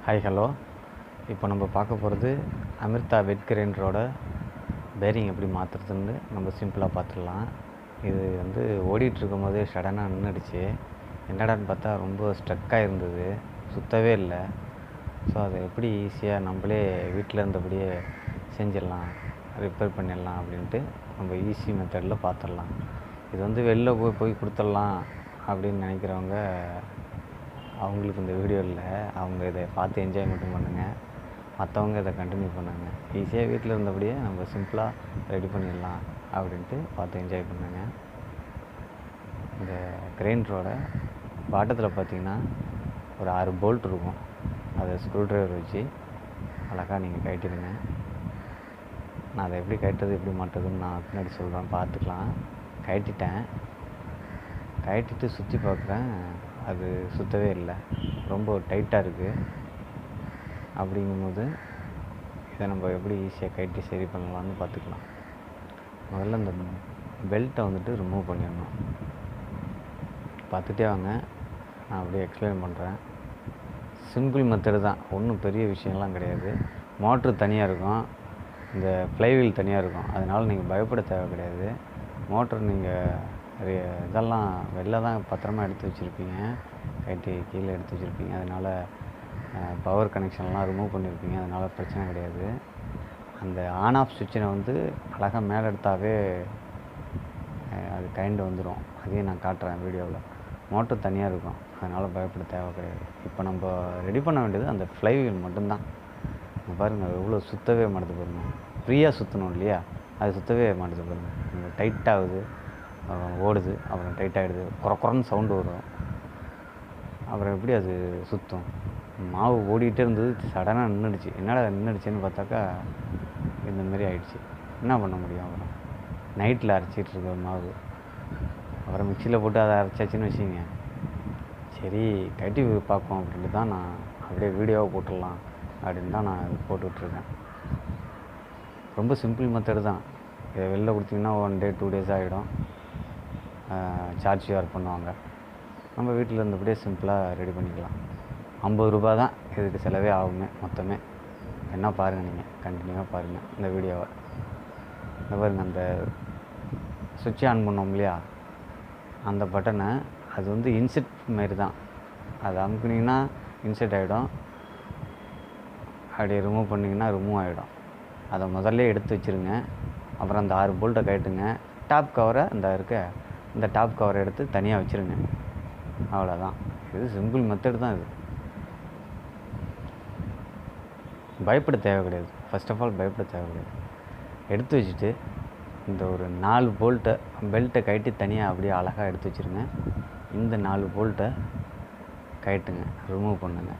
Hi hello. இப்போ நம்ம பார்க்க போகிறது அமிர்தா வெட் கிரைண்டரோட பேரிங் எப்படி மாற்றுறதுன்னு நம்ம சிம்பிளாக பார்த்துடலாம். இது வந்து ஓடிட்டுருக்கும் போதே சடனாக நின்றுடுச்சு. என்னடான்னு பார்த்தா ரொம்ப ஸ்ட்ரக்காக இருந்தது, சுற்றவே இல்லை. ஸோ அதை எப்படி ஈஸியாக நம்மளே வீட்டில் இருந்தபடியே செஞ்சிடலாம், ரிப்பேர் பண்ணிடலாம் அப்படின்ட்டு நம்ம ஈஸி மெத்தடில் பார்த்துடலாம். இது வந்து வெளில போய் கொடுத்துடலாம் அப்படின்னு நினைக்கிறவங்க அவங்களுக்கு இந்த வீடியோ இல்லை. அவங்க இதை பார்த்து என்ஜாய் மட்டும் பண்ணுங்கள், மற்றவங்க இதை கண்டினியூ பண்ணுங்கள். ஈஸியாக வீட்டில் இருந்தபடியே நம்ம சிம்பிளாக ரெடி பண்ணிடலாம் அப்படின்ட்டு பார்த்து என்ஜாய் பண்ணுங்க. இந்த கிரைண்டரோட பாட்டத்தில் பார்த்திங்கன்னா ஒரு 6 போல்ட் இருக்கும். அதை ஸ்க்ரூ ட்ரைவர் வச்சு அழகாக நீங்கள் கட்டிடுங்க. நான் அதை எப்படி கட்டுறது எப்படி மாட்டுறதுன்னு நான் பின்னாடி சொல்கிறேன், பார்த்துக்கலாம். கட்டிட்டு சுற்றி பார்க்குறேன், அது சுற்றவே இல்லை, ரொம்ப டைட்டாக இருக்குது. அப்படிங்கும்போது இதை நம்ம எப்படி ஈஸியாக கட்டி சரி பண்ணலான்னு பார்த்துக்கலாம். முதல்ல இந்த பெல்ட்டை வந்துட்டு ரிமூவ் பண்ணிடணும். பார்த்துட்டே வாங்க, நான் அப்படியே எக்ஸ்பிளைன் பண்ணுறேன். சிம்பிள் மெத்தடு தான், ஒன்றும் பெரிய விஷயம்லாம் கிடையாது. மோட்ரு தனியாக இருக்கும், இந்த ஃப்ளைவீல் தனியாக இருக்கும். அதனால் நீங்கள் பயப்பட தேவை கிடையாது. மோட்ரு நீங்கள் இதெல்லாம் வெளில தான் பத்திரமா எடுத்து வச்சுருப்பீங்க, கட்டி கீழே எடுத்து வச்சுருப்பீங்க. அதனால் பவர் கனெக்ஷன்லாம் ரிமூவ் பண்ணியிருப்பீங்க, அதனால் பிரச்சனை கிடையாது. அந்த ஆன் ஆஃப் சுவிட்சை வந்து அழகாக மேலே எடுத்தாவே அது கைண்டு வந்துடும். அதையும் நான் காட்டுறேன் வீடியோவில். மோட்ரு தனியாக இருக்கும், அதனால் பயப்பட தேவை கிடையாது. இப்போ நம்ம ரெடி பண்ண வேண்டியது அந்த ஃப்ளைவீல் மட்டும்தான். பாருங்கள், எவ்வளோ சுற்றவே மாட்டுது பாருங்கள். ஃப்ரீயாக சுற்றணும் இல்லையா, அது சுற்றவே மாட்டுது பாருங்கள். டைட்டாகுது, ஓடுது, அப்புறம் டைட்டாகிடுது, குறக்குறன்னு சவுண்டு வரும். அப்புறம் எப்படி அது சுற்றும்? மாவு ஓடிக்கிட்டே இருந்தது, சடனாக நின்றுடுச்சு. என்னடா நின்றுடுச்சுன்னு பார்த்தாக்கா இந்தமாரி ஆகிடுச்சு. என்ன பண்ண முடியும்? அப்புறம் நைட்டில் அரைச்சிட்டு இருக்க மாவு, அப்புறம் மிக்சியில் போட்டு அதை அரைச்சாச்சுன்னு வச்சுங்க. சரி கட்டி பார்ப்போம் அப்படின்ட்டு தான் நான் அப்படியே வீடியோவை போட்டுடலாம் அப்படின்னு தான் நான் போட்டுட்ருக்கேன். ரொம்ப சிம்பிள் மெத்தடு தான். இதை வெளில கொடுத்திங்கன்னா 1 டே 2 டேஸ் ஆகிடும், சார்ஜ் ஷேர் பண்ணுவாங்க. நம்ம வீட்டில் இருந்தபடியே சிம்பிளாக ரெடி பண்ணிக்கலாம். 50 ரூபா தான் இதுக்கு செலவே ஆகுமே மொத்தமே. என்ன பாருங்கள், நீங்கள் கண்டினியூவாக பாருங்கள் இந்த வீடியோவை. இந்த பாருங்கள், அந்த சுவிட்ச் ஆன் பண்ணோம் இல்லையா, அந்த பட்டனை அது வந்து இன்செட் மாரி தான். அதை அமுக்குனிங்கன்னா இன்செட் ஆகிடும், அப்படியே ரிமூவ் பண்ணிங்கன்னா ரிமூவ் ஆகிடும். அதை முதல்ல எடுத்து வச்சுருங்க. அப்புறம் அந்த 6 போல்ட்டை கட்டுங்க. டாப் கவரை இந்த டாப் கவரை எடுத்து தனியாக வச்சுருங்க. அவ்வளோதான். இது சிம்பிள் மெத்தட் தான். இது பயப்பட தேவை கிடையாது. ஃபர்ஸ்ட் ஆஃப் ஆல் பயப்பட தேவை கிடையாது. எடுத்து வச்சுட்டு இந்த ஒரு 4 போல்ட்டை பெல்ட்டை கட்டி தனியாக அப்படியே அழகாக எடுத்து வச்சுருங்க. இந்த 4 போல்ட்டை கட்டுங்க, ரிமூவ் பண்ணுங்க.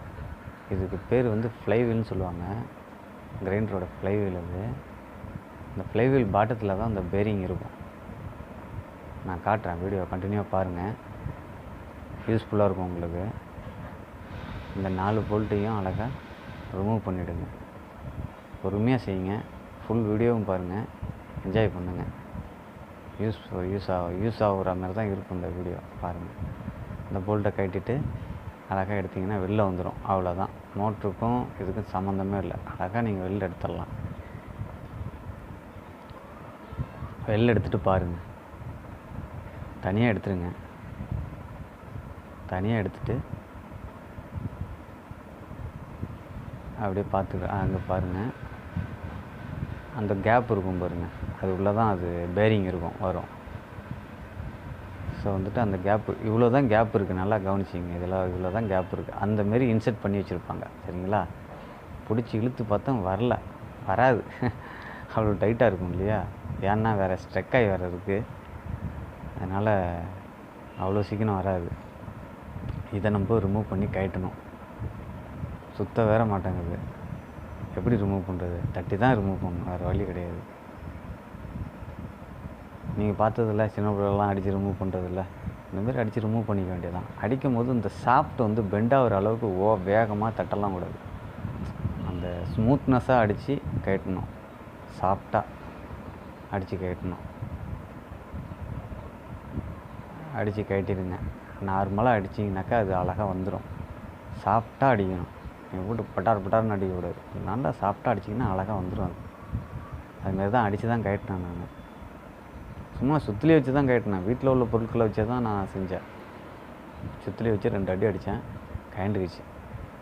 இதுக்கு பேர் வந்து ஃப்ளைவீல்னு சொல்லுவாங்க, கிரைண்டரோட ஃப்ளைவீல். அது இந்த ஃப்ளைவீல் பாட்டத்தில் தான் அந்த பேரிங் இருக்கும். நான் காட்டுறேன், வீடியோ கண்டினியூவாக பாருங்கள், யூஸ்ஃபுல்லாக இருக்கும் உங்களுக்கு. இந்த 4 போல்ட்டையும் அழகாக ரிமூவ் பண்ணிவிடுங்க. பொறுமையாக செய்யுங்க, ஃபுல் வீடியோவும் பாருங்கள், என்ஜாய் பண்ணுங்கள். யூஸ் ஆகுற மாதிரி தான் இருக்கும் இந்த வீடியோ. பாருங்கள், இந்த போல்ட்டை கட்டிட்டு அழகாக எடுத்திங்கன்னா வெளில வந்துடும். அவ்வளோதான். மோட்டருக்கும் இதுக்கும் சம்மந்தமே இல்லை. அழகாக நீங்கள் வெளில எடுத்துடலாம். வெளில எடுத்துகிட்டு பாருங்கள், தனியாக எடுத்துருங்க. தனியாக எடுத்துகிட்டு அப்படியே அங்கே பாருங்கள், அந்த கேப் இருக்கும் பாருங்கள், அது உள்ளே தான் அது பேரிங் வரும். ஸோ வந்துட்டு அந்த கேப்பு, இவ்வளோ தான் கேப் இருக்குது. நல்லா கவனிச்சிங்க, இவ்வளோ தான் கேப் இருக்குது. அந்தமாரி இன்செர்ட் பண்ணி வச்சுருப்பாங்க, சரிங்களா? பிடிச்சி இழுத்து பார்த்தா வராது. அவ்வளோ டைட்டாக இருக்கும் இல்லையா, ஏன்னா வேறு ஸ்ட்ரெக்காகி வேறு இருக்குது, அதனால் அவ்வளோ சீக்கிரம் வராது. இதை நம்ம ரிமூவ் பண்ணி கட்டணும். சுத்த வேற மாட்டேங்குது. எப்படி ரிமூவ் பண்ணுறது? தட்டி தான் ரிமூவ் பண்ணணும், வேறு வழி கிடையாது. நீங்கள் பார்த்ததில்ல, சின்ன பிள்ளைலாம் அடித்து ரிமூவ் பண்ணுறதில்ல, இந்தமாரி அடித்து ரிமூவ் பண்ணிக்க வேண்டியதான். அடிக்கும் போது இந்த சாஃப்ட் வந்து பெண்டாகிற அளவுக்கு வேகமாக தட்டலாம் கூடாது. அந்த ஸ்மூத்னஸாக அடித்து கட்டணும், சாஃப்டாக அடித்து கட்டணும். அடித்து கட்டிடுங்க. நார்மலாக அடிச்சிங்கனாக்கா அது அழகாக வந்துடும். சாஃப்டாக அடிக்கணும். நீங்கள் போட்டு பட்டார் பட்டார்னு அடிக்கக்கூடாது. நல்லா சாஃப்டாக அடிச்சிங்கன்னா அழகாக வந்துடும். அதுமாரி தான் அடித்து தான் கழட்டினேன் நான். சும்மா சுத்திலே வச்சு தான் கழட்டினேன். வீட்டில் உள்ள பொருட்களை வச்சு தான் நான் செஞ்சேன். சுத்திலே வச்சு 2 அடி அடித்தேன், கழண்டுக்குச்சு.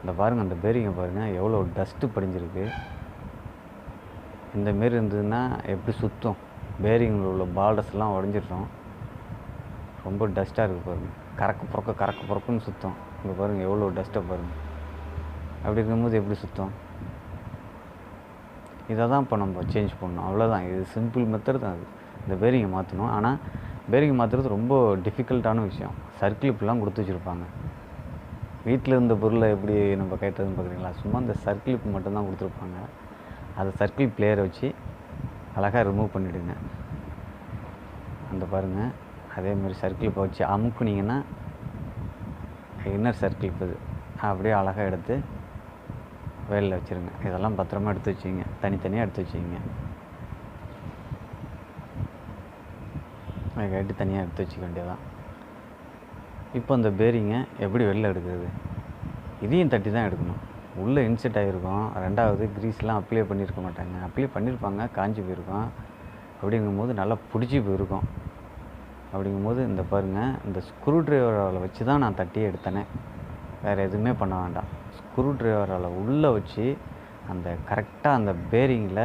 இந்த பாருங்கள், அந்த பேரிங்கை பாருங்கள் எவ்வளோ டஸ்ட்டு படிஞ்சிருக்கு. இந்தமாரி இருந்ததுன்னா எப்படி சுற்றும்? பேரிங்கில் உள்ள பால்டஸ்லாம் உடஞ்சிடும். ரொம்ப டஸ்ட்டாக இருக்குது பாருங்கள். கறக்கு புறக்குன்னு சுற்றும். இங்கே பாருங்கள் எவ்வளோ டஸ்ட்டை பாருங்கள். அப்படி இருக்கும்போது எப்படி சுற்றும்? இதை தான் இப்போ நம்ம சேஞ்ச் பண்ணணும். அவ்வளோதான். இது சிம்பிள் மெத்தட் தான் அது. இந்த பேரிங்கை மாற்றணும். ஆனால் பேரிங்கை மாற்றுறது ரொம்ப டிஃபிகல்ட்டான விஷயம். சர்க்கிளிப்லாம் கொடுத்து வச்சுருப்பாங்க. வீட்டில் இருந்த பொருளை எப்படி நம்ம கேட்டதுன்னு பார்க்குறீங்களா? சும்மா இந்த சர்க்கிளிப் மட்டும்தான் கொடுத்துருப்பாங்க. அதை சர்க்கிள் பிளேயரை வச்சு அழகாக ரிமூவ் பண்ணிவிடுங்க. அந்த பாருங்கள், அதேமாதிரி சர்க்கிளிப்பை வச்சு அமுக்குனிங்கன்னா இன்னர் சர்க்கிளிப் அது அப்படியே அழகாக எடுத்து வேலில் வச்சுருங்க. இதெல்லாம் பத்திரமா எடுத்து வச்சுக்கிங்க, தனித்தனியாக எடுத்து வச்சுக்கிங்க. அதை கட்டி தனியாக எடுத்து வச்சுக்க வேண்டியதான். இப்போ அந்த பேரிங்கை எப்படி வெளில எடுக்கிறது? இதையும் தட்டி தான் எடுக்கணும். உள்ளே இன்செட் ஆகிருக்கும். 2வது க்ரீஸ்லாம் அப்ளை பண்ணியிருக்க மாட்டாங்க. அப்ளை பண்ணியிருப்பாங்க, காஞ்சி போயிருக்கும். அப்படிங்கும்போது நல்லா பிடிச்சி போயிருக்கும். அப்படிங்கும்போது இந்த பாருங்கள், இந்த ஸ்க்ரூ ட்ரைவரால் வச்சு தான் நான் தட்டியே எடுத்தேனே. வேறு எதுவுமே பண்ண வேண்டாம். ஸ்க்ரூ ட்ரைவரால் உள்ளே வச்சு அந்த கரெக்டாக அந்த பேரிங்கில்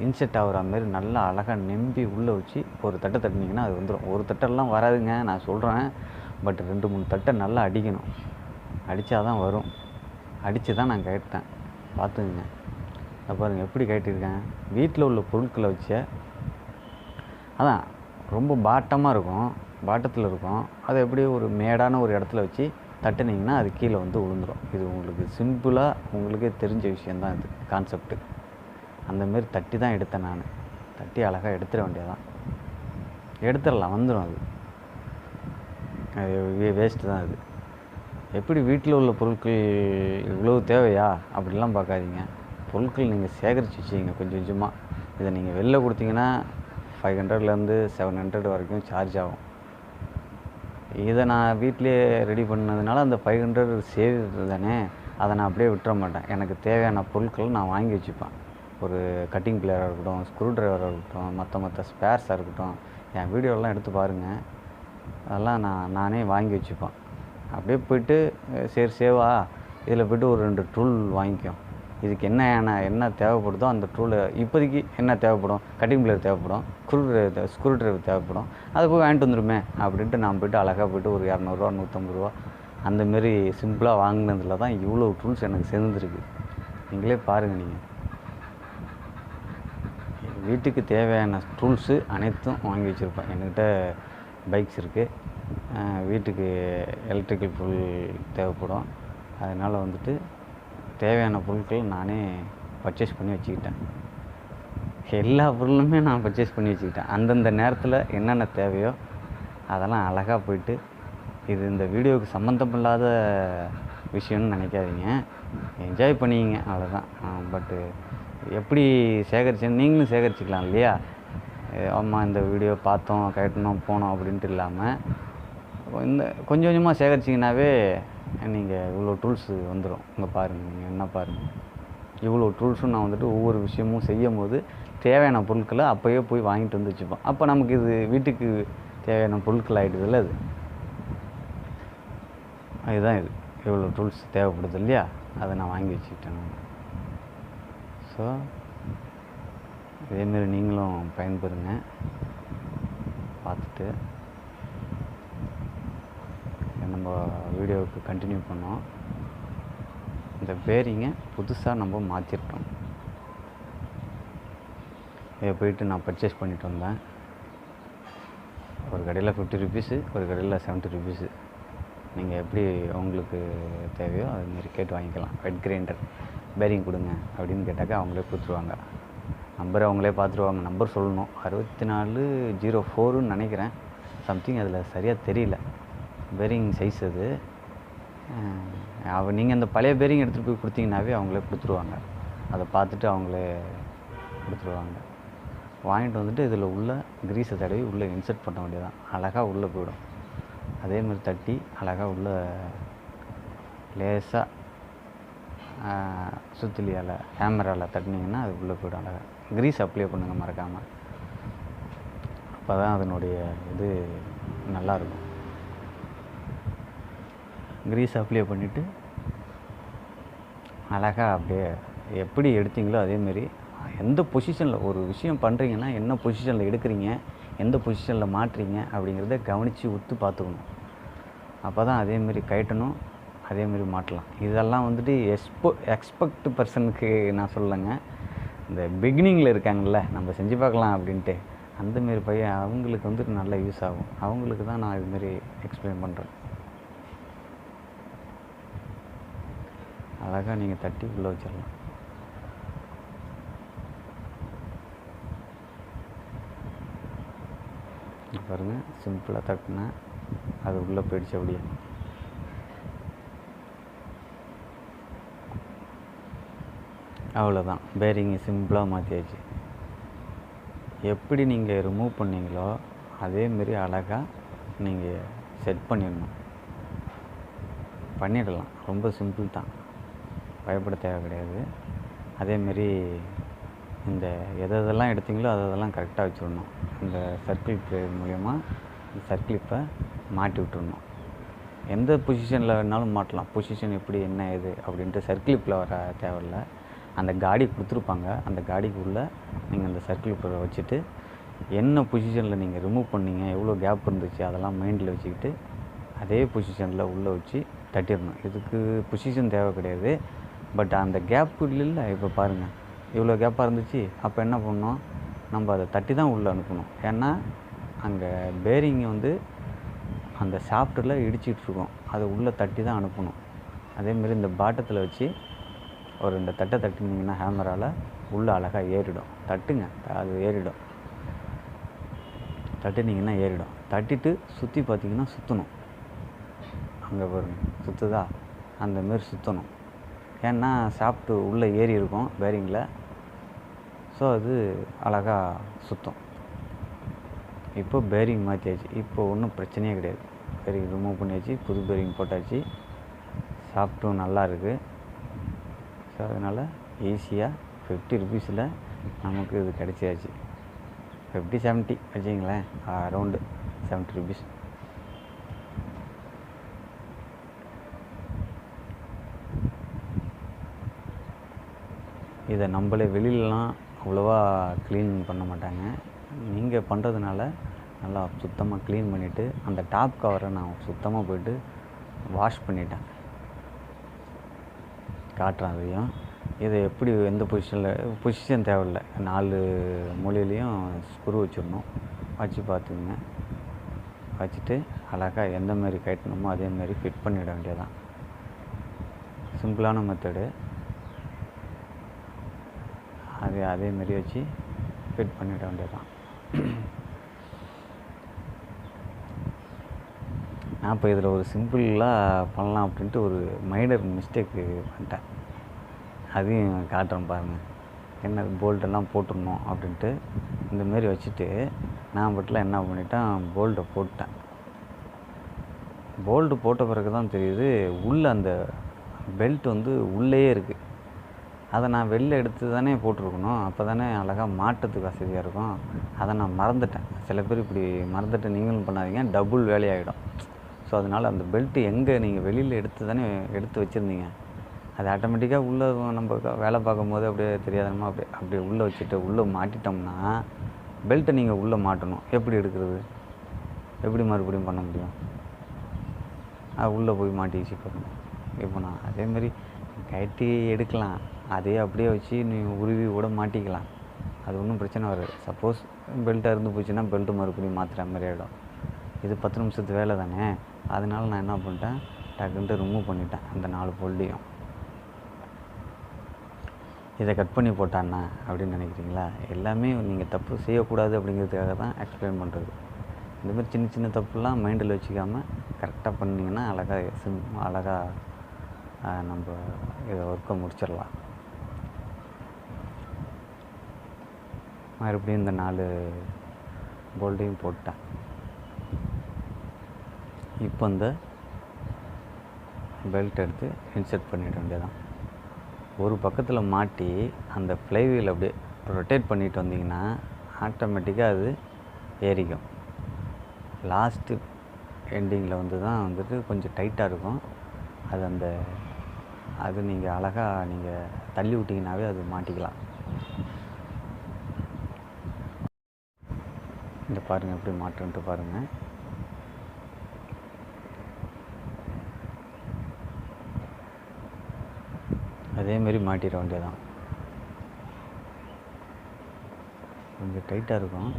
இன்செட் ஆகிற மாரி நல்லா அழகாக நம்பி உள்ளே வச்சு ஒரு தட்டை தட்டினீங்கன்னா அது வந்துடும். ஒரு தட்டெல்லாம் வராதுங்க, நான் சொல்கிறேன். பட் 2-3 தட்டை நல்லா அடிக்கணும். அடித்தா தான் வரும். அடித்து தான் நான் கழட்டேன். பார்த்துக்குங்க. அதை பாருங்கள் எப்படி கழட்டியிருக்கேன். வீட்டில் உள்ள பொருட்களை வச்சு அதான் ரொம்ப பாட்டமாக இருக்கும், பாட்டத்தில் இருக்கும். அதை எப்படி ஒரு மேடான ஒரு இடத்துல வச்சு தட்டினீங்கன்னா அது கீழே வந்து விழுந்துடும். இது உங்களுக்கு சிம்பிளாக உங்களுக்கே தெரிஞ்ச விஷயந்தான். இது கான்செப்ட்டு. அந்தமாரி தட்டி தான் எடுத்தேன் நான். தட்டி அழகாக எடுத்துட வேண்டியதான். எடுத்துடலாம், வந்துடும். அது வேஸ்ட்டு தான். அது எப்படி வீட்டில் உள்ள பொருட்கள் இவ்வளோ தேவையா அப்படிலாம் பார்க்காதீங்க. பொருட்கள் நீங்கள் சேகரித்து வச்சுக்கிங்க கொஞ்சம் கொஞ்சமாக. இதை நீங்கள் வெளில கொடுத்தீங்கன்னா 500லேருந்து 700 வரைக்கும் சார்ஜ் ஆகும். இதை நான் வீட்டிலே ரெடி பண்ணதுனால அந்த 500 சேவ் தானே, அதை நான் அப்படியே விட்டுற மாட்டேன். எனக்கு தேவையான பொருட்கள் நான் வாங்கி வச்சுப்பேன். ஒரு கட்டிங் பிளேயராக இருக்கட்டும், ஸ்க்ரூ ட்ரைவராக இருக்கட்டும், மற்ற ஸ்பேர்ஸாக இருக்கட்டும். என் வீடியோலாம் எடுத்து பாருங்கள். அதெல்லாம் நானே வாங்கி வச்சுப்பேன். அப்படியே போய்ட்டு சரி சேவா இதில் போய்ட்டு ஒரு 2 டூல் வாங்கிக்கும். இதுக்கு என்ன தேவைப்படுதோ அந்த டூலை இப்போதைக்கு என்ன தேவைப்படும், கட்டிங் பிளேயர் தேவைப்படும், ஸ்க்ரூ ட்ரைவர் தேவைப்படும், அதை போய் வாங்கிட்டு வந்துடுமே அப்படின்ட்டு நான் போய்ட்டு அழகாக போய்ட்டு ஒரு 200 150 அந்தமாரி சிம்பிளாக வாங்கினதில் தான் இவ்வளோ டூல்ஸ் எனக்கு சேர்ந்துருக்கு. நீங்களே பாருங்கள். நீங்கள் வீட்டுக்கு தேவையான டூல்ஸு அனைத்தும் வாங்கி வச்சுருப்பேன். என்கிட்ட பைக்ஸ் இருக்குது. வீட்டுக்கு எலக்ட்ரிக்கல் பொருள் தேவைப்படும். அதனால் வந்துட்டு தேவையான பொருட்கள் நானே பர்ச்சேஸ் பண்ணி வச்சுக்கிட்டேன். எல்லா பொருளுமே நான் பர்ச்சேஸ் பண்ணி வச்சுக்கிட்டேன். அந்தந்த நேரத்தில் என்னென்ன தேவையோ அதெல்லாம் அழகாக போய்ட்டு, இது இந்த வீடியோவுக்கு சம்மந்தமில்லாத விஷயம்னு நினைக்காதீங்க. என்ஜாய் பண்ணிக்கிங்க, அவ்வளோதான். பட்டு எப்படி சேகரிச்சேன்னு நீங்களும் சேகரிச்சிக்கலாம் இல்லையா? ஆமாம், இந்த வீடியோ பார்த்தோம், கேட்டணும், போனோம் அப்படின்ட்டு இல்லாமல் இந்த கொஞ்சம் கொஞ்சமாக சேகரிச்சிங்கனாவே நீங்கள் இவ்வளோ டூல்ஸு வந்துடும். இங்கே பாருங்கள், நீங்கள் என்ன பாருங்கள், இவ்வளோ டூல்ஸும் நான் வந்துட்டு ஒவ்வொரு விஷயமும் செய்யும் போது தேவையான பொருட்களை அப்போயே போய் வாங்கிட்டு வந்து வச்சுப்போம். அப்போ நமக்கு இது வீட்டுக்கு தேவையான பொருட்கள் ஆகிடுதில்ல. அதுதான் இது. இவ்வளோ டூல்ஸ் தேவைப்படுது இல்லையா, அதை நான் வாங்கி வச்சுக்கிட்டேன் நான். ஸோ இதேமாரி நீங்களும் பயன்பெறுங்க. பார்த்துட்டு நம்ம வீடியோவுக்கு கண்டினியூ பண்ணோம். இந்த பேரிங்கை புதுசாக நம்ம மாற்றிருக்கோம். இதை போய்ட்டு நான் பர்ச்சேஸ் பண்ணிட்டு வந்தேன். ஒரு கடையில் 50 ருபீஸு, ஒரு கடையில் 70 ருபீஸு. நீங்கள் எப்படி உங்களுக்கு தேவையோ அதுமாரி கேட்டு வாங்கிக்கலாம். வெட் கிரைண்டர் பேரிங் கொடுங்க அப்படின்னு கேட்டாக்கா அவங்களே கொடுத்துருவாங்க. நம்பர் அவங்களே பார்த்துருவாங்க. நம்பர் சொல்லணும், 6404ன்னு நினைக்கிறேன். சம்திங் அதில் சரியாக தெரியல. பேரிங் சைஸ் அது. நீங்கள் அந்த பழைய பேரிங் எடுத்துகிட்டு போய் கொடுத்தீங்கன்னாவே அவங்களே கொடுத்துருவாங்க. அதை பார்த்துட்டு அவங்களே கொடுத்துருவாங்க. வாங்கிட்டு வந்துட்டு இதில் உள்ள கிரீஸை தடவி உள்ளே இன்சர்ட் பண்ண வேண்டியதான். அழகாக உள்ளே போயிடும். அதேமாதிரி தட்டி அழகாக உள்ளே லேசாக சுத்திலியால் ஹேமரால் தட்டினீங்கன்னா அது உள்ளே போய்டும். அழகாக க்ரீஸ் அப்ளை பண்ணுங்கள் மறக்காமல். அப்போ தான் அதனுடைய இது நல்லாயிருக்கும். க்ரீஸ் அப்ளை பண்ணிவிட்டு அழகாக அப்படியே எப்படி எடுத்தீங்களோ அதேமாரி எந்த பொசிஷனில் ஒரு விஷயம் பண்ணுறீங்கன்னா என்ன பொசிஷனில் எடுக்கிறீங்க, எந்த பொசிஷனில் மாட்டுறீங்க அப்படிங்கிறத கவனித்து உத்து பார்த்துக்கணும். அப்போ தான் அதேமாரி கட்டணும், அதேமாரி மாட்டலாம். இதெல்லாம் வந்துட்டு எக்ஸ்பெக்ட் பர்சனுக்கு நான் சொல்லலைங்க. இந்த பிகினிங்கில் இருக்காங்கள்ல, நம்ம செஞ்சு பார்க்கலாம் அப்படின்ட்டு அந்தமாரி பையன் அவங்களுக்கு வந்துட்டு நல்லா யூஸ் ஆகும். அவங்களுக்கு தான் நான் இதுமாரி எக்ஸ்பிளைன் பண்ணுறேன். அழகாக நீங்கள் தட்டி உள்ளே வச்சிடலாம். பாருங்கள், சிம்பிளாக தட்டினா அது உள்ளே போயிடுச்சு. அப்படியே அவ்வளோதான். பேரிங்கை சிம்பிளாக மாற்றியாச்சு. எப்படி நீங்கள் ரிமூவ் பண்ணீங்களோ அதேமாரி அழகாக நீங்கள் செட் பண்ணிடலாம். ரொம்ப சிம்பிள் தான், பயப்பட தேவை கிடையாது. அதேமாரி இந்த எதெல்லாம் எடுத்தீங்களோ அதெல்லாம் கரெக்டாக வச்சுடணும். இந்த சர்க்கிள் பிளேட் மூலயமா இந்த சர்க்கிளிப்பை மாட்டி விட்டுடணும். எந்த பொசிஷனில் வேணாலும் மாட்டலாம். பொசிஷன் எப்படி என்ன ஏது அப்படின்ட்டு சர்க்கிளிப்பில் வர தேவையில்ல. அந்த காடி கொடுத்துருப்பாங்க, அந்த காடிக்குள்ளே நீங்கள் அந்த சர்க்கிளிப்பை வச்சுட்டு என்ன பொசிஷனில் நீங்கள் ரிமூவ் பண்ணீங்க, எவ்வளோ கேப் இருந்துச்சு அதெல்லாம் மைண்டில் வச்சுக்கிட்டு அதே பொசிஷனில் உள்ளே வச்சு தட்டிடணும். இதுக்கு பொசிஷன் தேவை கிடையாது. பட் அந்த கேப்பு இல்லை. இப்போ பாருங்கள், இவ்வளோ கேப்பாக இருந்துச்சு. அப்போ என்ன பண்ணணும், நம்ம அதை தட்டி தான் உள்ளே அனுப்பணும். ஏன்னா அங்கே பேரிங்கை வந்து அந்த சாஃப்ட்டில் இடிச்சிட்ருக்கோம், அதை உள்ளே தட்டி தான் அனுப்பணும். அதேமாரி இந்த பாட்டத்தில் வச்சு ஒரு 2 தட்டை தட்டினீங்கன்னா ஹேமரால் உள்ளே அழகாக ஏறிடும். தட்டுங்க, அது ஏறிடும். தட்டினீங்கன்னா ஏறிடும். தட்டிட்டு சுற்றி பார்த்திங்கன்னா சுற்றணும். அங்கே பாருங்கள், சுற்றுதா, அந்தமாரி சுற்றணும். ஏன்னா சாஃப்ட்டு உள்ளே ஏறி இருக்கும் பேரிங்கில். ஸோ அது அழகாக சுற்றும். இப்போ பேரிங் மாற்றியாச்சு. இப்போ ஒன்றும் பிரச்சனையே கிடையாது. பேரிங் ரிமூவ் பண்ணியாச்சு, புது பேரிங் போட்டாச்சு. சாஃப்ட்டும் நல்லா இருக்குது. ஸோ அதனால் ஈஸியாக 50 ருபீஸில் நமக்கு இது கிடச்சியாச்சு. 50-70 வச்சிங்களேன், அரௌண்டு 70 ருபீஸ். இதை நம்மளே வெளியிலலாம் அவ்வளோவா க்ளீன் பண்ண மாட்டாங்க. நீங்கள் பண்ணுறதுனால நல்லா சுத்தமாக க்ளீன் பண்ணிவிட்டு அந்த டாப் கவரை நான் சுத்தமாக போய்ட்டு வாஷ் பண்ணிட்டேன். காட்டுறேன் அதையும். இதை எப்படி எந்த பொசிஷன் தேவையில்லை. 4 மூலையிலையும் ஸ்க்ரூ வச்சிடணும். வச்சு பார்த்துக்குங்க. வச்சுட்டு அழகாக எந்தமாரி கட்டணுமோ அதேமாரி ஃபிட் பண்ணிட வேண்டியதான். சிம்பிளான மெத்தடு. அதேமாரி வச்சு ஃபிட் பண்ணிட வேண்டியதான். நான் இப்போ இதில் ஒரு சிம்பிளாக பண்ணலாம் அப்படின்ட்டு ஒரு மைனர் மிஸ்டேக்கு பண்ணிட்டேன். அதையும் காட்டுறேன் பாருங்கள். என்ன போல்ட்டெல்லாம் போட்டுடணும் அப்படின்ட்டு இந்தமாரி வச்சுட்டு நான் பட்டில் என்ன பண்ணிட்டேன், போல்ட்டை போட்டேன். போல்ட்டு போட்ட பிறகு தான் தெரியுது உள்ளே அந்த பெல்ட் வந்து உள்ளே இருக்குது. அதை நான் வெளில எடுத்து தானே போட்டிருக்கணும். அப்போ தானே அழகாக மாட்டுறதுக்கு வசதியாக இருக்கும். அதை நான் மறந்துட்டேன். சில பேர் இப்படி மறந்துட்டு நீங்களும் பண்ணாதீங்க, டபுள் வேலையாகிடும். ஸோ அதனால் அந்த பெல்ட்டு எங்கே நீங்கள் வெளியில் எடுத்து வச்சுருந்தீங்க, அது ஆட்டோமேட்டிக்காக உள்ளே நம்ம வேலை பார்க்கும்போது அப்படியே தெரியாதனமா அப்படியே உள்ளே வச்சுட்டு உள்ளே மாட்டிட்டோம்னா பெல்ட்டை நீங்கள் உள்ளே மாட்டணும். எப்படி எடுக்கிறது, எப்படி மறுபடியும் பண்ண முடியும்? உள்ளே போய் மாட்டிச்சு பண்ணணும். இப்போ நான் அதேமாரி கட்டி எடுக்கலாம், அதே அப்படியே வச்சு நீங்கள் உருவி கூட மாட்டிக்கலாம். அது ஒன்றும் பிரச்சனை வராது. சப்போஸ் பெல்ட்டாக இருந்து போச்சுன்னா பெல்ட்டு மறுபடியும் மாற்றுற மாதிரி ஆகிடும். இது 10 நிமிஷத்து வேலை தானே. அதனால நான் என்ன பண்ணிட்டேன், டக்குன்ட்டு ரிமூவ் பண்ணிட்டேன் அந்த 4 போல்ட்டையும். இதை கட் பண்ணி போட்டான்னா அப்படின்னு நினைக்கிறீங்களா? எல்லாமே நீங்கள் தப்பு செய்யக்கூடாது அப்படிங்கிறதுக்காக தான் எக்ஸ்பிளைன் பண்ணுறது. இந்தமாதிரி சின்ன சின்ன தப்புலாம் மைண்டில் வச்சுக்காமல் கரெக்டாக பண்ணிங்கன்னா அழகாக நம்ம இதை ஒர்க்கை முடிச்சிடலாம். மறுபடியும் இந்த 4 போல்ட்டையும் போட்டேன். இப்போ இந்த பெல்ட் எடுத்து இன்சர்ட் பண்ணிட வேண்டியதான். ஒரு பக்கத்தில் மாட்டி அந்த ஃப்ளைவீல் அப்படியே ரொட்டேட் பண்ணிட்டு வந்தீங்கன்னா ஆட்டோமேட்டிக்காக அது ஏறிக்கும். லாஸ்ட்டு எண்டிங்கில் வந்துட்டு கொஞ்சம் டைட்டாக இருக்கும். அது நீங்கள் அழகாக நீங்கள் தள்ளி விட்டிங்கனாவே அது மாட்டிக்கலாம். இந்த பாருங்கள் எப்படி மாட்டுன்ட்டு பாருங்கள். அதேமாரி மாட்டிட வேண்டியதான். கொஞ்சம் டைட்டாக இருக்கும்.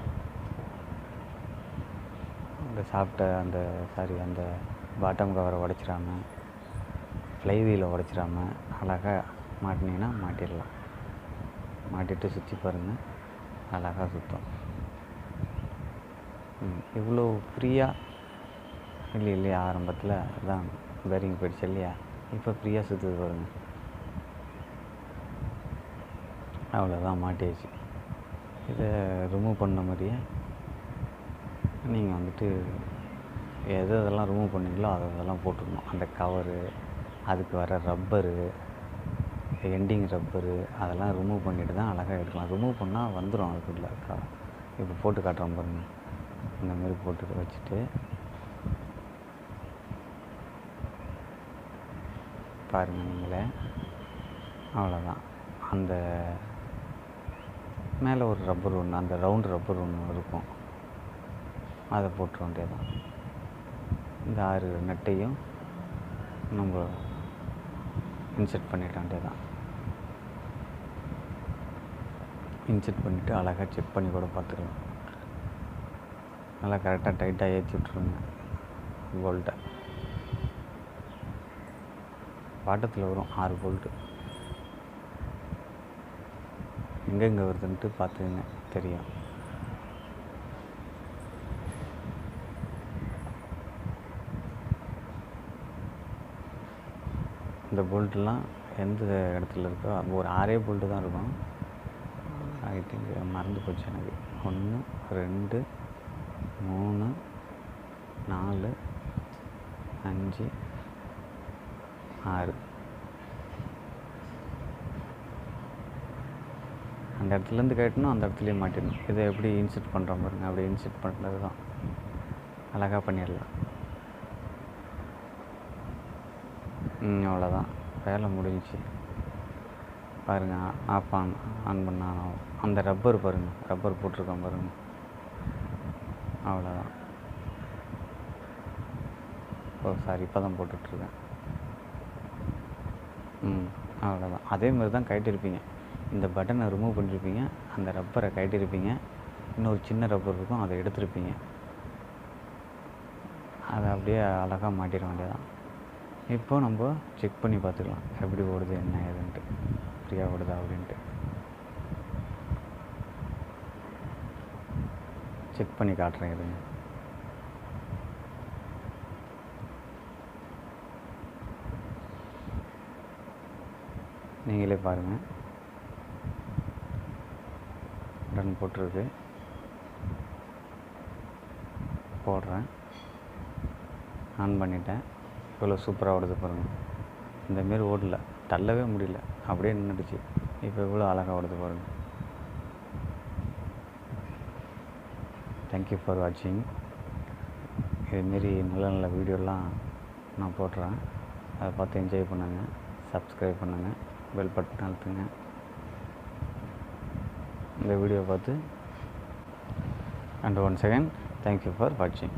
அந்த பாட்டம் கவரை உடைச்சிடாம, ஃப்ளைவீலை உடைச்சிடாம அழகாக மாட்டினீங்கன்னா மாட்டிடலாம். மாட்டிட்டு சுற்றி பாருங்கள், அழகாக சுற்றும். இவ்வளோ ஃப்ரீயாக இல்லையா ஆரம்பத்தில் தான் பேரிங் போயிடுச்சு இல்லையா, இப்போ ஃப்ரீயாக சுற்றுது பாருங்கள். அவ்வளோதான், மாட்டியாச்சு. இதை ரிமூவ் பண்ண மாதிரியே நீங்கள் எதெல்லாம் ரிமூவ் பண்ணீங்களோ அதெல்லாம் போட்டுக்கணும். அந்த கவரு, அதுக்கு வர ரப்பரு, எண்டிங் ரப்பரு, அதெல்லாம் ரிமூவ் பண்ணிவிட்டு தான் அழகாக எடுக்கலாம். ரிமூவ் பண்ணால் வந்துடும் அதுக்குள்ளே. இப்போ போட்டு காட்டுறோம் பாருங்கள். இந்தமாரி போட்டு வச்சுட்டு பாருங்கள் நீங்களே. அவ்வளோதான். அந்த மேலே ஒரு ரப்பர் ஒன்று, அந்த ரவுண்டு ரப்பர் ஒன்று இருக்கும், அதை போட்டுற வேண்டியதான். இந்த 6 நட்டையும் நம்ம இன்செர்ட் பண்ணிட வேண்டியதான். இன்செர்ட் பண்ணிவிட்டு அழகாக செக் பண்ணி கூட பார்த்துக்கலாம். நல்லா கரெக்டாக டைட்டாக ஏற்றி விட்ருங்க போல்ட்டை. பாட்டத்தில் வரும் 6 போல்ட்டு. எங்கெங்கே வருதுன்ட்டு பார்த்துங்க, தெரியும். இந்த போல்ட்டெலாம் எந்த இடத்துல இருக்கோ ஒரு 6 போல்ட்டு தான் இருக்கும். ஐ திங்க் மறந்து போச்சு எனக்கு. 1 2 3 4 5 6 அந்த இடத்துலேருந்து கட்டணும், அந்த இடத்துலையே மாட்டிடணும். இதை எப்படி இன்செர்ட் பண்ணுறோம் பாருங்கள், அப்படி இன்செர்ட் பண்ணுறது தான். அழகாக பண்ணிடலாம். அவ்வளோதான், வேலை முடிஞ்சிச்சு. பாருங்கள், ஆன் பண்ணால் அந்த ரப்பர் பாருங்கள், ரப்பர் போட்டிருக்கோம் பாருங்கள். அவ்வளோதான். சாரி, இப்போ தான் போட்டுட்ருக்கேன். அவ்வளோதான். அதே மாதிரி தான் கட்டியிருப்பீங்க. இந்த பட்டனை ரிமூவ் பண்ணியிருப்பீங்க, அந்த ரப்பரை கட்டியிருப்பீங்க, இன்னொரு சின்ன ரப்பர் இருக்கும், அதை எடுத்துருப்பீங்க. அதை அப்படியே அழகாக மாட்டிட வேண்டியதான். இப்போ நம்ம செக் பண்ணி பார்த்துக்கலாம் எப்படி ஓடுது என்ன ஏதுன்ட்டு, ஃப்ரீயாக ஓடுதா அப்படின்ட்டு செக் பண்ணி காட்டுறேன். இருங்க. நீங்களே பாருங்கள், டன் போட்டிருக்கு. போடுறேன், ஆன் பண்ணிட்டேன். இவ்வளோ சூப்பராக ஓடுது பாருங்கள். இந்தமாரி ஓடல, தள்ளவே முடியல, அப்படியே நின்றுடுச்சு. இப்போ இவ்வளோ அழகாக ஓடுது பாருங்கள். தேங்க்யூ ஃபார் வாட்சிங். இதுமாரி நல்ல நல்ல வீடியோலாம் நான் போடுறேன், அதை பார்த்து என்ஜாய் பண்ணுங்கள். சப்ஸ்கிரைப் பண்ணுங்கள், பெல் பட்டன் அழுத்துங்க. இந்த வீடியோ பார்த்து and once again thank you for வாட்சிங்.